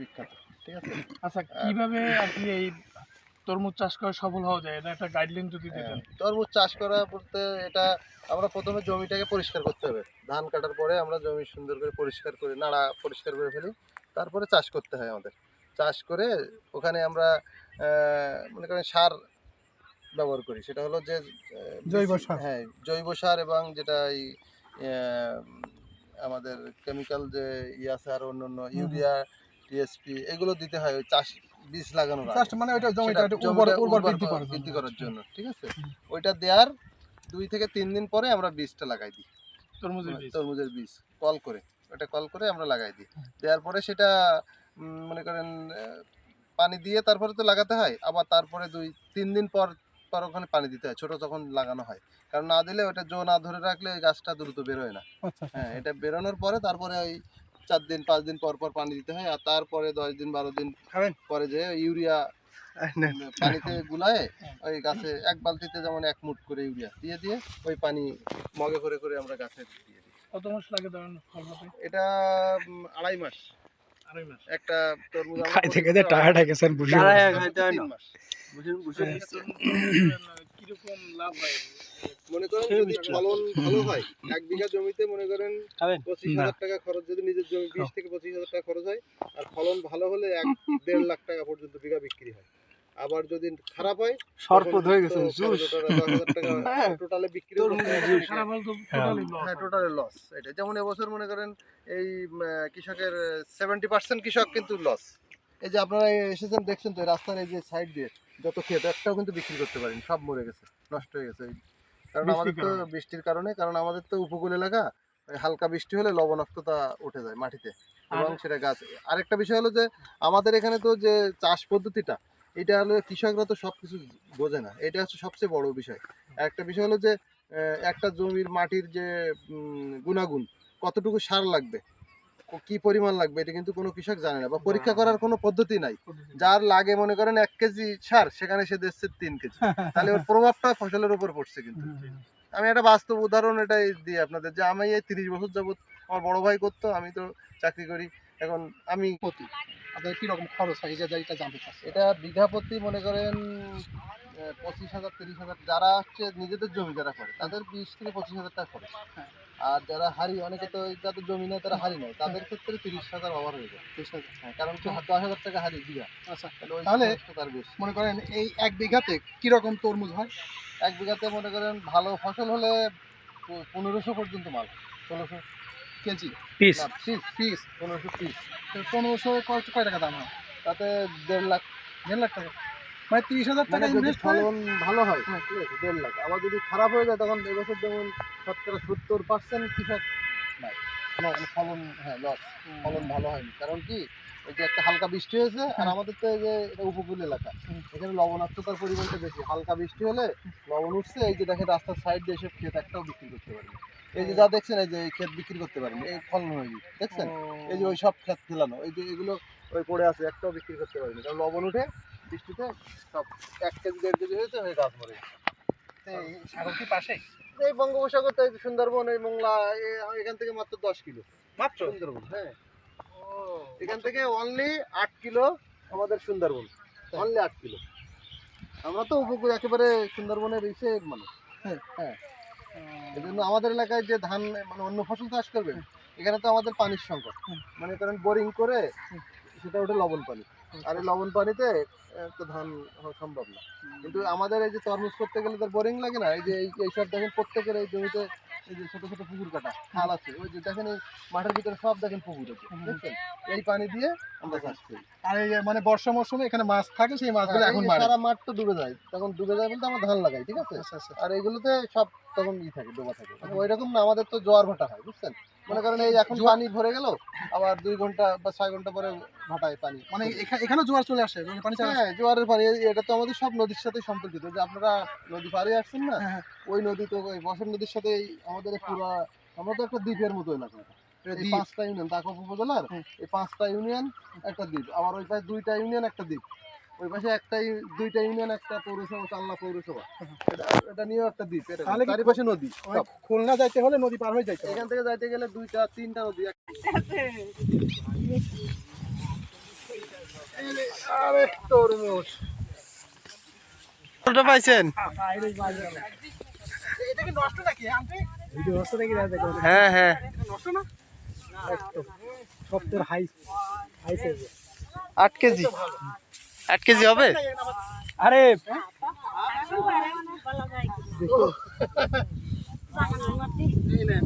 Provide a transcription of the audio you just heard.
বিখ্যাত। ঠিক আছে। আচ্ছা, কিভাবে আর কি এই তরমুজ চাষ করে সফল হওয়া যায়, এটা একটা গাইডলাইন যদি দিতেন। তরমুজ চাষ করা বলতে এটা আমরা প্রথমে জমিটাকে পরিষ্কার করতে হবে। ধান কাটার পরে আমরা জমি সুন্দর করে পরিষ্কার করে নাড়া পরিষ্কার করে ফেলি। তারপরে চাষ করতে হয় আমাদের। চাষ করে ওখানে আমরা মনে করেন সার ব্যবহার করি। সেটা হলো যে জৈব সার। হ্যাঁ, জৈব সার এবং যেটা এই আহ, আমাদের কেমিক্যাল যে আছে আর অন্যান্য ইউরিয়া, টিএসপি এগুলো দিতে হয় ওই চাষ বীজ লাগানোর আগে। জাস্ট মানে ওইটা জমিটা একটু জমিটা উর্বর বৃদ্ধি করার জন্য। ঠিক আছে। ওইটা দেওয়ার 2 থেকে 3 দিন পরে আমরা বীজটা লাগাই দিই। তরমুজের বীজ কল করে, ওটা কল করে আমরা লাগাই দিই। দেওয়ার পরে সেটা মনে করেন পানি দিয়ে তারপরে তো লাগাতে হয়। আবার তারপরে 2-3 দিন পর পর ওখানে পানি দিতে হয় ছোট যখন লাগানো হয়। কারণ না দিলে ওটা জো না ধরে রাখলে ওই গাছটা দ্রুত বেরোয় না। হ্যাঁ, এটা বেরোনোর পরে তারপরে ওই 4 দিন 5 দিন পর পর পানি দিতে হয়। আর তারপরে 10 দিন 12 দিন পরে যে ইউরিয়া পানিতে গুলায় ওই গাছে 1 বালতিতে যেমন 1 মুঠ করে ইউরিয়া দিয়ে দিয়ে ওই পানি মগে করে করে আমরা গাছে দিয়ে দিই। কত মাস লাগে ধরেন ফল হতে? এটা 2.5 মাস। একটা তরমুজ আমরা খাইতে খাইতে টায়ার্ড হয়ে গেছেন, বুঝে খাইতে হয় 3 মাস। কিরকম লাভ হয়? মনে করেন যদি ফলন ভালো হয় 1 বিঘা জমিতে মনে করেন 25,000 টাকা খরচ, যদি নিজের জমি 20 থেকে 25,000 টাকা খরচ হয়। আর ফলন ভালো হলে 1-1.5 লাখ টাকা পর্যন্ত বিঘা বিক্রি হয়। আবার যদি খারাপ হয় সরপদ হয়ে গেছে, 10,000 টাকা টোটালে বিক্রি খারাপ হলে তো টোটালি লস। এটা যেমন এবছর মনে করেন এই কৃষকের 70% কৃষক কিন্তু লস। এই যে আপনারা এসেছেন দেখছেন তো রাস্তার এই যে সাইড দিয়ে যত ক্ষেত একটাও কিন্তু বিক্রি করতে পারেনি, সব মরে গেছে, নষ্ট হয়ে গেছে। কারণ আমাদের তো বৃষ্টির কারণে, কারণ আমাদের তো উপকূল এলাকা, হালকা বৃষ্টি হলে লবণাক্ততা উঠে যায় মাটিতে এবং সেটা গাছ। আরেকটা বিষয় হলো যে আমাদের এখানে তো যে চাষ পদ্ধতিটা, এটা হলো কৃষকরা তো সবকিছু বোঝে না, এটা হচ্ছে সবচেয়ে বড় বিষয়। একটা বিষয় হলো যে একটা জমির মাটির যে গুণাগুণ, কতটুকু সার লাগবে, কি পরিমাণ লাগবে, এটা কিন্তু কোনো কৃষক জানে না বা পরীক্ষা করার কোনো পদ্ধতি নাই। যার লাগে মনে করেন 1 কেজি সার, সেখানে সে দিচ্ছে 3 কেজি, তাহলে ওর প্রভাবটা ফসলের উপর পড়ছে। কিন্তু আমি একটা বাস্তব উদাহরণ এটাই দিই আপনাদের, যে আমি এই 30 বছর যাবত আমার বড় ভাই করতো, আমি তো চাকরি করি এখন। আমি আপনাদের কিরকম খরচ হয়, এটা জানতে চাচ্ছি। এটা বিঘা প্রতি মনে করেন 25,000 30,000, যারা হচ্ছে নিজেদের জমি যারা করে তাদের 20 থেকে 25,000 টাকা খরচ। আর যারা হারি, অনেকে তো যাদের জমি নেই তারা হারি নেয়, তাদের ক্ষেত্রে 30,000 ওভার হয়ে যায়। 30,000, হ্যাঁ, কারণ কি 10,000 টাকা হারি বিঘা। আচ্ছা, তাহলে তার বেশি। মনে করেন এই 1 বিঘাতে কিরকম তরমুজ হয়? 1 বিঘাতে মনে করেন ভালো ফসল হলে 1500 পর্যন্ত মাল, 1600 KG piece, piece piece 1500 piece. 1500 কয় টাকা দাম হয়? তাতে 1.5 লাখ, 1.5 লাখ টাকা, মানে 30,000 টাকা যদি ইনভেস্ট করে। ফলন ভালো হয় ঠিক আছে 1.5 লাখ। আবার যদি খারাপ হয়ে যায় তখন এবছর যেমন 70% কৃষক নাই, ফলন লস, ফলন ভালো হয়নি। কারণ কি ওই যে একটা হালকা বৃষ্টি হয়েছে, আর আমাদের তো এই যে এটা উপকূল এলাকা, এখানে লবণাক্ততার পরিমাণটা বেশি। হালকা বৃষ্টি হলে লবণ উঠছে, এই যে দেখেন রাস্তার সাইড দিয়ে এসব ক্ষেত একটাও বিক্রি করতে পারেনি। এই যে যা দেখছেন, এই যে এই ক্ষেত বিক্রি করতে পারেনি, এই ফলন হয়ে গেছে দেখছেন। এই যে ওই সব ক্ষেত ফেলানো, এই যে এগুলো ওই পড়ে আছে, একটাও বিক্রি করতে পারেনি, কারণ লবণ উঠে বৃষ্টিতে সব 1 কেজি 1.5 কেজি হয়েছে, হয়ে গাছ মরে গেছে। সাগর কি পাশে? এই বঙ্গোপসাগর তো, এই সুন্দরবন, এই মোংলা, এখান থেকে মাত্র 10 কিলো মাত্র সুন্দরবন। হ্যাঁ, এখান থেকে অনলি 8 কিলো আমাদের সুন্দরবন, অনলি 8 কিলো। আমরা তো উপকূল একেবারে সুন্দরবনের ইসে মানুষ। হ্যাঁ, এই জন্য আমাদের এলাকায় যে ধান মানে অন্য ফসল চাষ করবে, এখানে তো আমাদের পানির সংকট। মনে করেন বোরিং করে সেটা ওঠে লবণ পানি, আর এই লবণ পানিতে তো ধান হওয়া সম্ভব না। কিন্তু আমাদের এই যে তরমুজ করতে গেলে তো বোরিং লাগে না। এই যে এইসব দেখেন প্রত্যেকের এই জমিতে এই যে ছোট ছোট পুকুর কাটা খাল আছে, ওই যে দেখেন এই মাঠের ভিতরে সব দেখেন পুকুর আছে, দেখছেন, এই পানি দিয়ে আমরা চাষ করি। আর এই মানে বর্ষা মৌসুমে এখানে মাছ থাকে, সেই মাছগুলো এখন সারা মাঠ তো ডুবে যায়, তখন ডুবে যায় বলতে আমরা ধান লাগাই, ঠিক আছে। আর এইগুলোতে সব তখন থাকে, ডোবা থাকে। মানে ওই রকম না, আমাদের তো জোয়ার ভাটা হয়, বুঝছেন। মনে করেন এই এখন পানি ভরে গেল, আবার 2 ঘন্টা বা 6 ঘন্টা পরে ভাটায় পানি, মানে এখানে জোয়ার চলে আসে, পানি চলে আসে। হ্যাঁ, জোয়ারের পানি। এটা তো আমাদের সব নদীর সাথে সম্পর্কিত, যে আপনারা নদী পাড়ে আসছেন না, ওই নদী তো ওই বসের নদীর সাথে আমাদের পুরা, আমরা তো একটা দ্বীপের মতো এলাকা। এই 5টা ইউনিয়ন দাকপ উপজেলার, এই 5টা ইউনিয়ন একটা দ্বীপ, আবার ওই পাশে 2টা ইউনিয়ন একটা দ্বীপ, ওই পাশে 2টা ইউনিয়ন একটা পৌরসভা, চালনা পৌরসভা, এটা নিয়েও একটা দ্বীপ। চারিপাশে নদী। খুলনা যাইতে হলে নদী পার হয়ে যাইতে, এখান থেকে যাইতে গেলে 2টা 3টা নদী। আরে তরমুজ কতটা পাইছেন? এটা কি নষ্ট নাকি আন্টি? ভিডিও নষ্ট নাকি না দেখো হ্যাঁ হ্যাঁ নষ্ট না সত্তর high high size 8 KG 8 KG হবে? আরে এই নেন